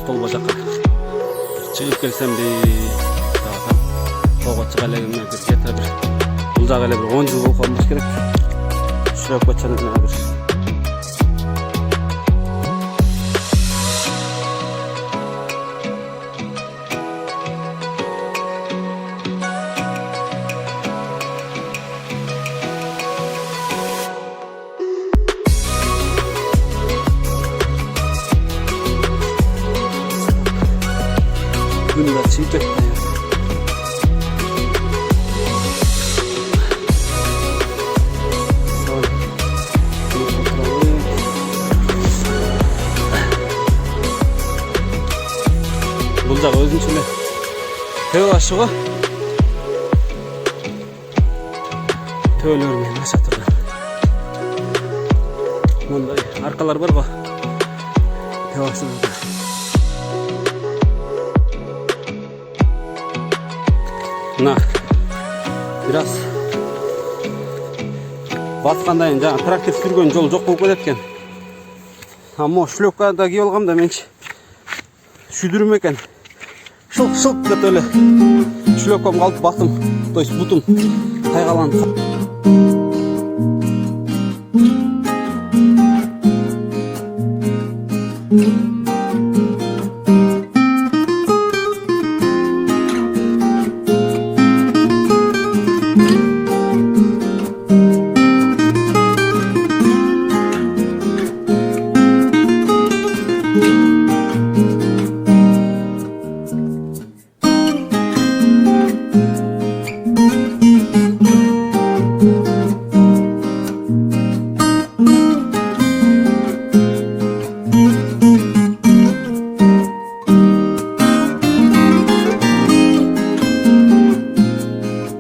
стол бажаққа шығып келсем тауға шыға элегиме бир где-то бул жагы эле бир 10 жыл болуп калмаш керек. Шлепкачаны бир günler çiğdek ya. Бұл жағы өзінше тәу ашығы төөлөрмен аша тұрған. Мұндай арқалар бар ғой тәу ашығында. Мына biraz басқандайын жаңа трактор сүрген жол жоқ болып кеткен. Аммо шлепкада киіп алғамда менші шүдірім екен. Шылқ деп эле шлепкам қалып басым, то есть бутум қайғаланды.